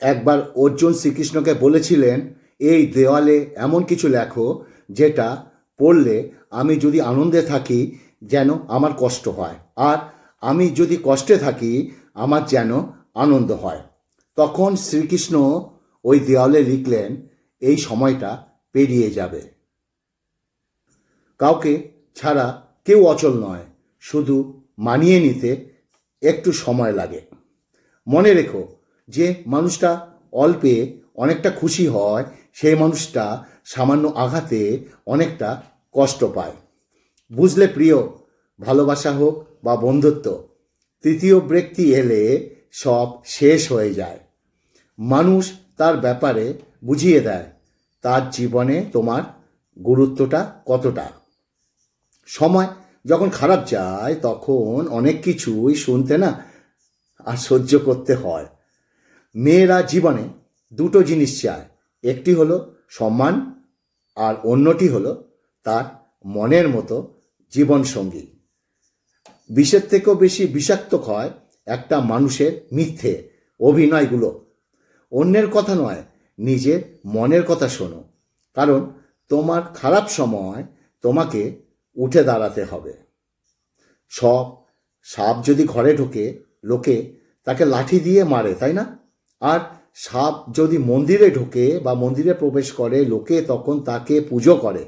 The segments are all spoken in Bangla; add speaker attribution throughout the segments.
Speaker 1: একবার অর্জুন শ্রীকৃষ্ণকে বলেছিলেন, এই দেওয়ালে এমন কিছু লেখো যেটা পড়লে আমি যদি আনন্দে থাকি যেন আমার কষ্ট হয়, আর আমি যদি কষ্টে থাকি আমার যেন আনন্দ হয়। তখন শ্রীকৃষ্ণ ওই দেওয়ালে লিখলেন, এই সময়টা পেরিয়ে যাবে। কাউকে ছাড়া কেউ অচল নয়, শুধু মানিয়ে নিতে একটু সময় লাগে। মনে রেখো, যে মানুষটা অল্পে অনেকটা খুশি হয় সেই মানুষটা সামান্য আঘাতে অনেকটা কষ্ট পায়। বুঝলে প্রিয়, ভালোবাসা হোক বা বন্ধুত্ব, তৃতীয় ব্যক্তি এলে সব শেষ হয়ে যায়। মানুষ তার ব্যাপারে বুঝিয়ে দেয় তার জীবনে তোমার গুরুত্বটা কতটা। সময় যখন খারাপ যায় তখন অনেক কিছুই শুনতে না আর সহ্য করতে হয়। মেয়েরা জীবনে দুটো জিনিস চায়, একটি হলো সম্মান আর অন্যটি হলো তার মনের মতো জীবনসঙ্গী। বিষের থেকেও বেশি বিষাক্ত হয় একটা মানুষের মিথ্যে অভিনয়গুলো। অন্যের কথা নয়, নিজের মনের কথা শোনো, কারণ তোমার খারাপ সময় তোমাকে উঠে দাঁড়াতে হবে। সব সাপ যদি ঘরে ঢোকে লোকে তাকে লাঠি দিয়ে মারে, তাই না? আর সাপ যদি মন্দিরে ঢোকে বা মন্দিরে প্রবেশ করে লোকে তখন তাকে পুজো করে,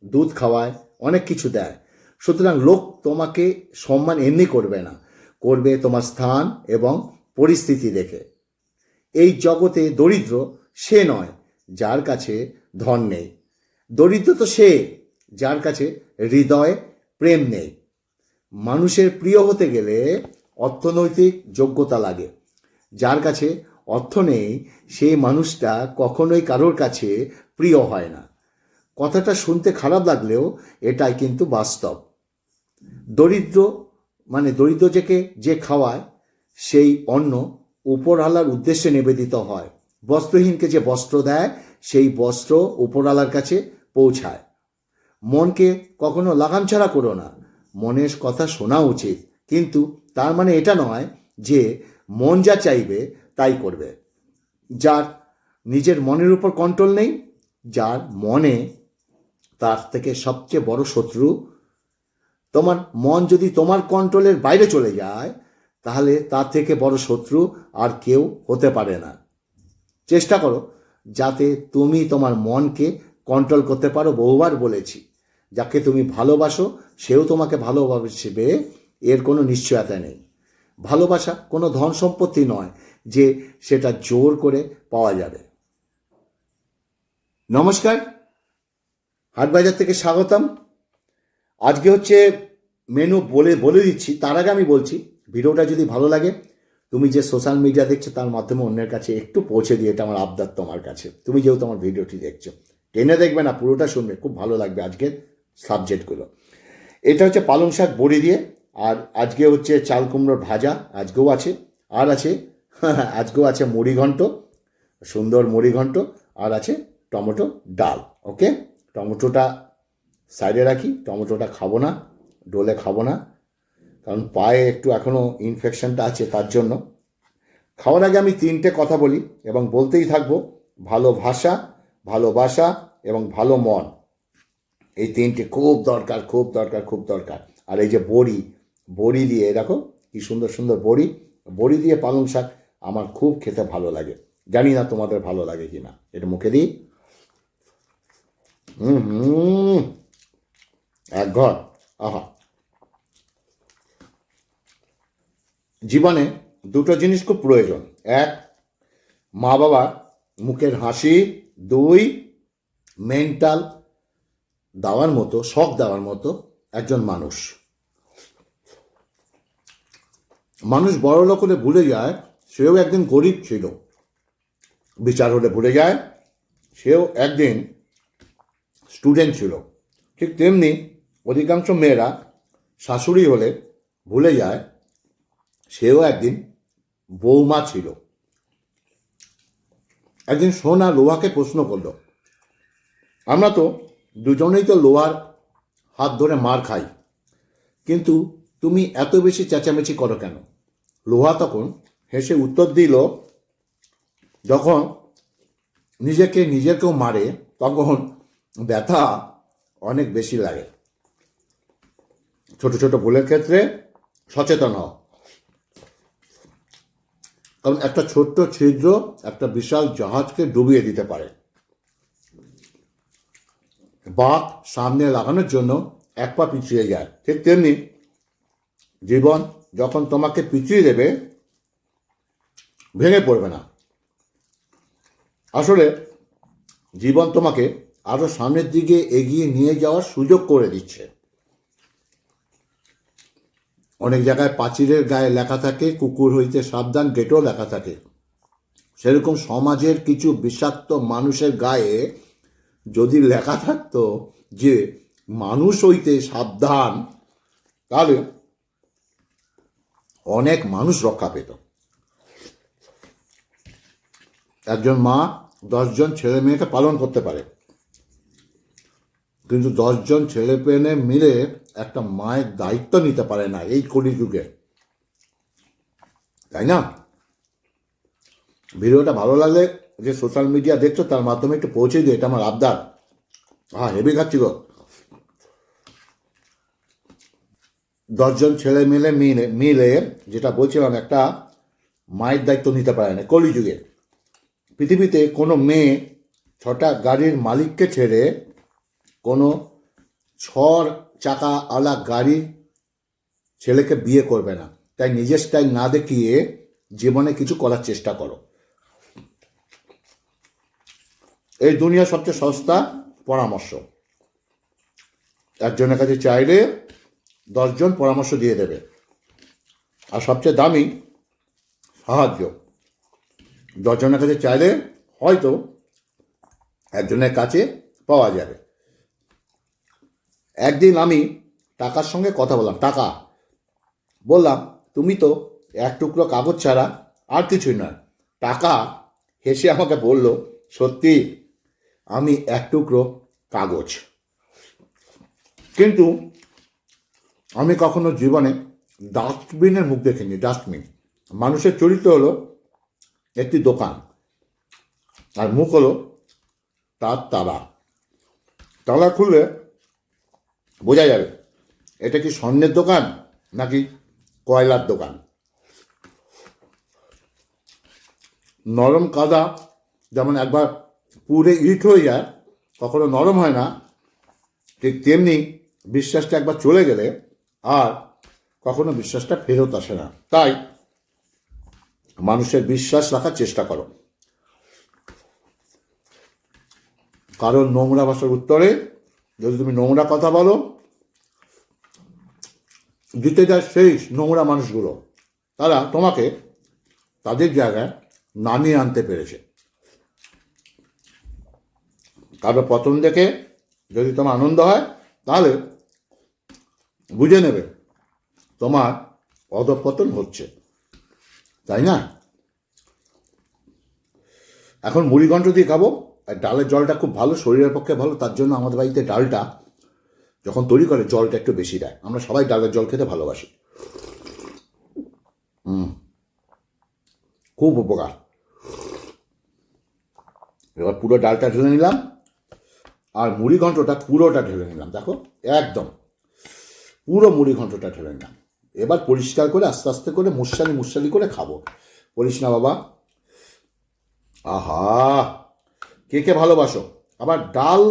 Speaker 1: দুধ খাওয়ায়, অনেক কিছু দেয়। সুতরাং লোক তোমাকে সম্মান এমনি করবে না, করবে তোমার স্থান এবং পরিস্থিতি দেখে। এই জগতে দরিদ্র সে নয় যার কাছে ধন নেই, দরিদ্র তো সে যার কাছে হৃদয়ে প্রেম নেই। মানুষের প্রিয় হতে গেলে অর্থনৈতিক যোগ্যতা লাগে। যার কাছে অর্থ নেই সেই মানুষটা কখনোই কারোর কাছে প্রিয় হয় না। কথাটা শুনতে খারাপ লাগলেও এটাই কিন্তু বাস্তব। দরিদ্র দরিদ্র যে খাওয়ায় সেই অন্ন উপরওয়ালার উদ্দেশ্যে নিবেদিত হয়। বস্ত্রহীনকে যে বস্ত্র দেয় সেই বস্ত্র উপরওয়ালার কাছে পৌঁছায়। মনকে কখনো লাগাম ছাড়া করো না, মনের কথা শোনা উচিত, কিন্তু তার মানে এটা নয় যে মন যা চাইবে তাই করবে। যার নিজের মনের উপর কন্ট্রোল নেই, যার মনে, তার থেকে সবচেয়ে বড় শত্রু তোমার মন। যদি তোমার কন্ট্রোলের বাইরে চলে যায় তাহলে তার থেকে বড় শত্রু আর কেউ হতে পারে না। চেষ্টা করো যাতে তুমি তোমার মনকে কন্ট্রোল করতে পারো। বহুবার বলেছি, যাকে তুমি ভালোবাসো সেও তোমাকে ভালোবাসবে, এর কোনো নিশ্চয়তা নেই। ভালোবাসা কোনো ধন সম্পত্তি নয় যে সেটা জোর করে পাওয়া যাবে। নমস্কার, হাটবাজার থেকে স্বাগতম। আজকে হচ্ছে মেনু বলে দিচ্ছি, তার আগে আমি বলছি ভিডিওটা যদি ভালো লাগে তুমি যে সোশ্যাল মিডিয়া দেখছো তার মাধ্যমে অন্যের কাছে একটু পৌঁছে দিয়ে, এটা আমার আবদার তোমার কাছে। তুমি যেহেতু আমার ভিডিওটি দেখছো, টেনে দেখবে না, পুরোটা শুনবে, খুব ভালো লাগবে আজকের সাবজেক্টগুলো। এটা হচ্ছে পালং শাক বড়ি দিয়ে, আর আজকে হচ্ছে চাল কুমড়োর ভাজা আজকেও আছে, আর আছে আজকেও আছে মুড়ি ঘন্ট, সুন্দর মুড়ি ঘন্ট, আর আছে টমেটো ডাল। ওকে, টমেটোটা সাইডে রাখি, টমেটোটা খাবো না, ডোলে খাবো না, কারণ পায়ে একটু এখনও ইনফেকশনটা আছে, তার জন্য। খাওয়ার আগে আমি তিনটে কথা বলি এবং বলতেই থাকবো। ভালো ভাষা, ভালোবাসা এবং ভালো মন, এই তিনটে খুব দরকার, খুব দরকার, খুব দরকার। আর এই যে বড়ি দিয়ে, দেখো কি সুন্দর সুন্দর বড়ি দিয়ে পালং শাক আমার খুব খেতে ভালো লাগে। জানি না তোমাদের ভালো লাগে কি না। এটা মুখে দিই, এক ঘর। আহা, জীবনে দুটো জিনিস খুব প্রয়োজন। এক, মা বাবার মুখের হাসি। দুই, মেন্টাল দেওয়ার মতো, শখ দেওয়ার মতো একজন মানুষ। মানুষ বড় লোক হলে ভুলে যায় সেও একদিন গরিব ছিল, বিচার হলে ভুলে যায় সেও একদিন স্টুডেন্ট ছিল। ঠিক তেমনি অধিকাংশ মেয়েরা শাশুড়ি হলে ভুলে যায় সেও একদিন বৌমা ছিল। একদিন সোনা লোহাকে প্রশ্ন করল, আমরা তো দুজনেই তো লোহার হাত ধরে মার খাই, কিন্তু তুমি এত বেশি চেঁচামেচি করো কেন? লোহা তখন হেসে উত্তর দিল, যখন নিজেকেও মারে তখন ব্যথা অনেক বেশি লাগে। ছোট ছোট ভুলের ক্ষেত্রে সচেতন হও, কারণ একটা ছোট্ট ছিদ্র একটা বিশাল জাহাজকে ডুবিয়ে দিতে পারে। বাঁক সামনে লাগানোর জন্য এক পা পিছিয়ে যায়, ঠিক তেমনি জীবন যখন তোমাকে পিছিয়ে দেবে ভেঙে পড়বে না। আসলে জীবন তোমাকে আরো সামনের দিকে এগিয়ে নিয়ে যাওয়ার সুযোগ করে দিচ্ছে। অনেক জায়গায় পাঁচিলের গায়ে লেখা থাকে কুকুর হইতে সাবধান, গেটেও লেখা থাকে। সেরকম সমাজের কিছু বিষাক্ত মানুষের গায়ে যদি লেখা থাকতো যে মানুষ হইতে সাবধান, তাহলে অনেক মানুষ রক্ষা পেত। একজন মা 10 জন ছেলে মেয়েকে পালন করতে পারে, কিন্তু 10 জন ছেলে পেলে মিলে একটা মায়ের দায়িত্ব নিতে পারে না এই কলিযুগে, তাই না? ভিডিওটা ভালো লাগলে যে সোশ্যাল মিডিয়া দেখছো তার মাধ্যমে একটু পৌঁছে দিও, এটা আমার আবদার। হেভি খাচ্ছি গো। 10 জন ছেলে মিলে যেটা বলছিলাম, একটা মায়ের দায়িত্ব নিতে পারে না কলিযুগে। পৃথিবীতে কোনো মেয়ে 6টা গাড়ির মালিককে ছেড়ে কোনো 6 চাকাওয়ালা গাড়ির ছেলেকে বিয়ে করবে না। তাই নিজের স্টাইল না দেখিয়ে জীবনে কিছু করার চেষ্টা করো। এই দুনিয়ার সবচেয়ে সস্তা পরামর্শ। একজনের কাছে চাইলে 10 জন পরামর্শ দিয়ে দেবে। আর সবচেয়ে দামি সাহায্য 10 জনের কাছে চাইলে হয়তো একজনের কাছে পাওয়া যাবে। একদিন আমি টাকার সঙ্গে কথা বললাম তুমি তো এক টুকরো কাগজ ছাড়া আর কিছুই নয়। টাকা হেসে আমাকে বলল, সত্যি আমি এক টুকরো কাগজ। কিন্তু আমি কখনো জীবনে ডাস্টবিনের মুখ দেখিনি। ডাস্টবিন মানুষের চরিত্র হলো একটি দোকান, আর মুখ হলো তার তালা খুললে বোঝা যাবে এটা কি স্বর্ণের দোকান নাকি কয়লার দোকান। নরম কাদা যেমন একবার পুড়ে ইট হয়ে যায়, কখনো নরম হয় না, ঠিক তেমনি বিশ্বাসটা একবার চলে গেলে আর কখনো বিশ্বাসটা ফেরত আসে না। তাই মানুষের বিশ্বাস রাখার চেষ্টা করো, কারণ নোংরা ভাষার উত্তরে যদি তুমি নোংরা কথা বলো, জিতে যায় সেই নোংরা মানুষগুলো। তারা তোমাকে তাদের জায়গায় নামিয়ে আনতে পেরেছে। কারো পতন দেখে যদি তোমার আনন্দ হয়, তাহলে বুঝে নেবে তোমার অধঃপতন হচ্ছে, তাই না? এখন মুড়িঘণ্ট দিয়ে খাবো, আর ডালের জলটা খুব ভালো, শরীরের পক্ষে ভালো। তার জন্য আমাদের বাড়িতে ডালটা যখন তৈরি করে জলটা একটু বেশি দেয়। আমরা সবাই ডালের জল খেতে ভালোবাসি। খুব উপকার। এবার পুরো ডালটা ঢেলে নিলাম, আর মুড়িঘণ্টটা পুরোটা ঢেলে নিলাম। দেখো, একদম পুরো মুড়িঘণ্টটা ঢেলে নিলাম। এবার পরিষ্কার করে আস্তে আস্তে করে মুসালি করে খাবো। বলিস না বাবা। আহা, কে কে ভালোবাসো। আবার ডাল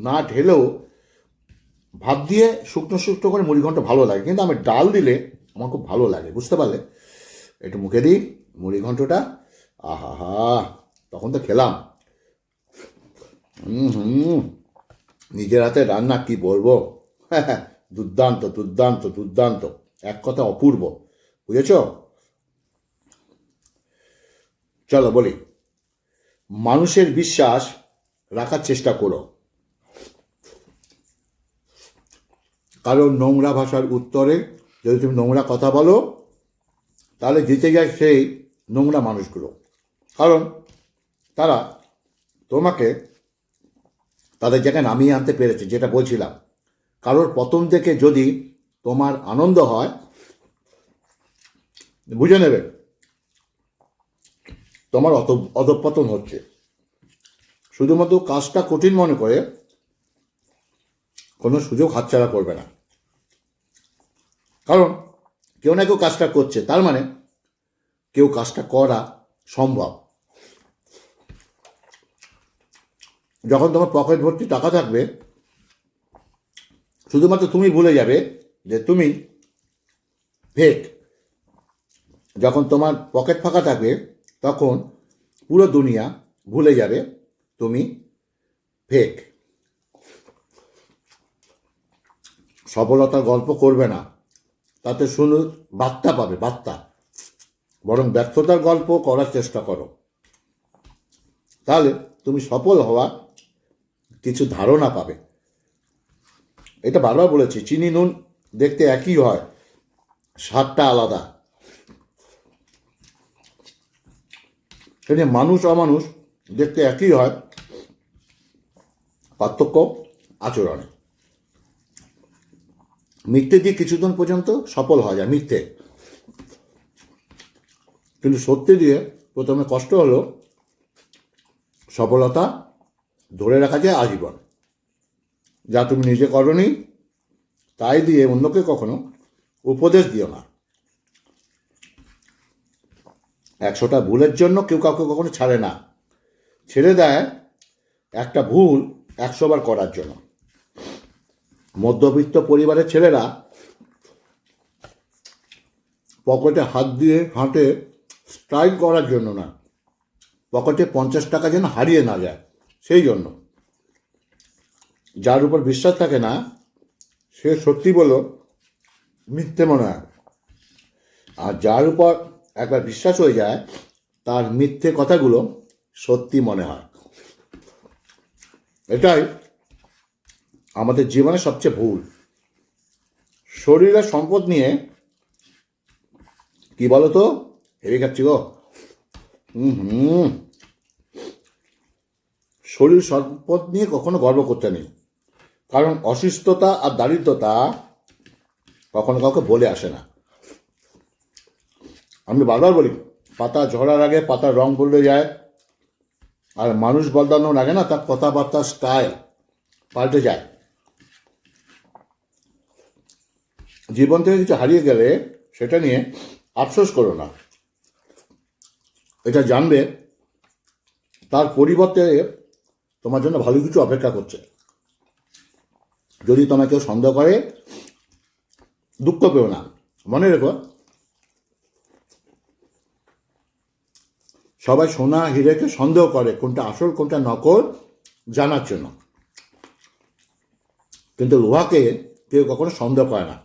Speaker 1: না ঢেলেও ভাত দিয়ে শুকনো করে মুড়িঘণ্ট ভালো লাগে, কিন্তু আমি ডাল দিলে আমার খুব ভালো লাগে, বুঝতে পারলে? একটু মুখে দিই মুড়িঘণ্টটা। আহা, তখন তো খেলাম। নিজের হাতে রান্না কি বলবো, দুর্দান্ত দুর্দান্ত দুর্দান্ত, এক কথা অপূর্ব, বুঝেছ? চলো বলি, মানুষের বিশ্বাস রাখার চেষ্টা করো, কারণ নোংরা ভাষার উত্তরে যদি তুমি নোংরা কথা বলো, তাহলে জিতে যায় সেই নোংরা মানুষগুলো। কারণ তারা তোমাকে তাদের জায়গায় নামিয়ে আনতে পেরেছে। যেটা বলছিলাম, কারোর পতন দেখে যদি তোমার আনন্দ হয়, বুঝে নেবে তোমার অধঃপতন হচ্ছে। শুধুমাত্র কাজটা কঠিন মনে করে কোনো সুযোগ হাতছাড়া করবে না। কারণ কেউ না কেউ কাজটা করছে, তার মানে কেউ কাজটা করা সম্ভব। যখন তোমার পকেট ভর্তি টাকা থাকবে, শুধুমাত্র তুমি ভুলে যাবে যে তুমি ফেক। যখন তোমার পকেট ফাঁকা থাকবে, তখন পুরো দুনিয়া ভুলে যাবে তুমি ফেক। সফলতার গল্প করবে না, তাতে শুধু বার্তা পাবে, বার্তা। বরং ব্যর্থতার গল্প করার চেষ্টা করো, তাহলে তুমি সফল হওয়া কিছু ধারণা পাবে। এটা বারবার বলেছি, চিনি নুন দেখতে একই হয়, স্বাদটা আলাদা। সেখানে মানুষ অমানুষ দেখতে একই হয়, পার্থক্য আচরণে। মিথ্যে দিয়ে কিছুদিন পর্যন্ত সফল হওয়া যায়, মিথ্যে। কিন্তু সত্যি দিয়ে প্রথমে কষ্ট হলো, সফলতা ধরে রাখা যায় আজীবন। যা তুমি নিজে করনি তাই দিয়ে অন্যকে কখনো উপদেশ দিও না। 100টা ভুলের জন্য কেউ কাউকে কখনো ছাড়ে না, ছেড়ে দেয় একটা ভুল 100 বার করার জন্য। মধ্যবিত্ত পরিবারের ছেলেরা পকেটে হাত দিয়ে হাঁটে স্টাইল করার জন্য না, পকেটে 50 টাকা যেন হারিয়ে না যায় সেই জন্য। যার উপর বিশ্বাস থাকে না, সে সত্যি বলো মিথ্যে মনে হয়। আর যার উপর একবার বিশ্বাস হয়ে যায়, তার মিথ্যে কথাগুলো সত্যি মনে হয়। এটাই আমাদের জীবনে সবচেয়ে ভুল। শরীরের সম্পদ নিয়ে কি বলো তো, হেরে খাচ্ছি গো। শরীর সম্পদ নিয়ে কখনো গর্ব করতে নেই, কারণ অসুস্থতা আর দারিদ্রতা কখনো কাউকে বলে আসে না। আমি বারবার বলি, পাতা ঝরার আগে পাতার রং বদলে যায়, আর মানুষ বদলানোর আগে না তার কথাবার্তার স্টাইল পাল্টে যায়। জীবন থেকে কিছু হারিয়ে গেলে সেটা নিয়ে আফসোস করো না, এটা জানবে তার পরিবর্তে তোমার জন্য ভালো কিছু অপেক্ষা করছে। যদি তোমাকে কেউ সন্দেহ করে, দুঃখ পেও না। মনে রেখো, সবাই সোনা হিরেকে সন্দেহ করে কোনটা আসল কোনটা নকল জানার জন্য, কিন্তু লোহাকে কেউ কখনো সন্দেহ করে না।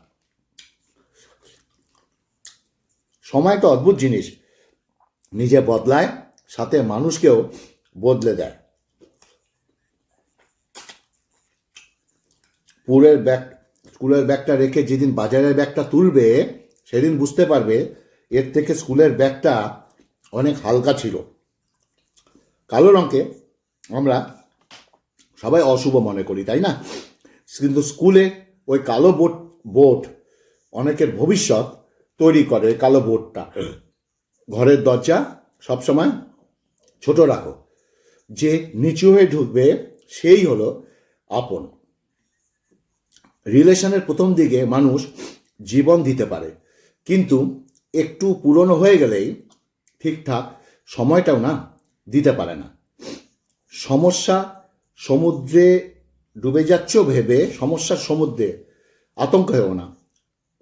Speaker 1: সময় একটা অদ্ভুত জিনিস, নিজে বদলায়, সাথে মানুষকেও বদলে দেয়। স্কুলের ব্যাগটা রেখে যেদিন বাজারের ব্যাগটা তুলবে, সেদিন বুঝতে পারবে এর থেকে স্কুলের ব্যাগটা অনেক হালকা ছিল। কালো রঙকে আমরা সবাই অশুভ মনে করি, তাই না? কিন্তু স্কুলে ওই কালো বোর্ড অনেকের ভবিষ্যৎ তৈরি করে। কালো বোর্ডটা ঘরের দরজা সবসময় ছোট রাখো, যে নিচু হয়ে ঢুকবে সেই হলো আপন। রিলেশনের প্রথম দিকে মানুষ জীবন দিতে পারে, কিন্তু একটু পুরনো হয়ে গেলেই ঠিকঠাক সময়টাও না দিতে পারে না। সমস্যা সমুদ্রে ডুবে যাচ্ছ ভেবে সমস্যার সমুদ্রে আতঙ্ক হও না,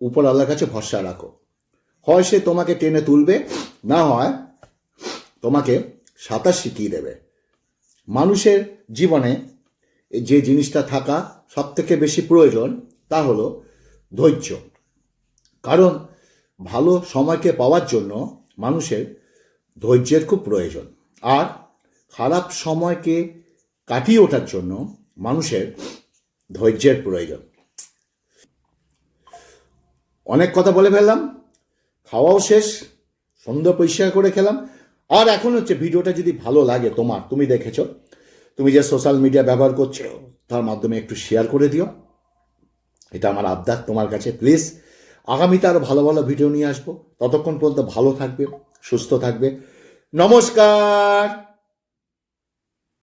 Speaker 1: উপর আল্লাহর কাছে ভরসা রাখো। হয় সে তোমাকে টেনে তুলবে, না হয় তোমাকে সাঁতার শিখিয়ে দেবে। মানুষের জীবনে যে জিনিসটা থাকা সব থেকে বেশি প্রয়োজন তা হলো ধৈর্য। কারণ ভালো সময়কে পাওয়ার জন্য মানুষের ধৈর্যের খুব প্রয়োজন, আর খারাপ সময়কে কাটিয়ে ওঠার জন্য মানুষের ধৈর্যের প্রয়োজন। অনেক কথা বলে ফেললাম, খাওয়াও শেষ, সন্ধ্যা পরিষ্কার করে খেলাম। আর এখন হচ্ছে, ভিডিওটা যদি ভালো লাগে তুমি দেখেছো, তুমি যে সোশ্যাল মিডিয়া ব্যবহার করছো তার মাধ্যমে একটু শেয়ার করে দিও। এটা আমার আবদার তোমার কাছে, প্লিজ। আগামীতে আরও ভালো ভালো ভিডিও নিয়ে আসবো। ততক্ষণ পর্যন্ত ভালো থাকবে, সুস্থ থাকবে, নমস্কার।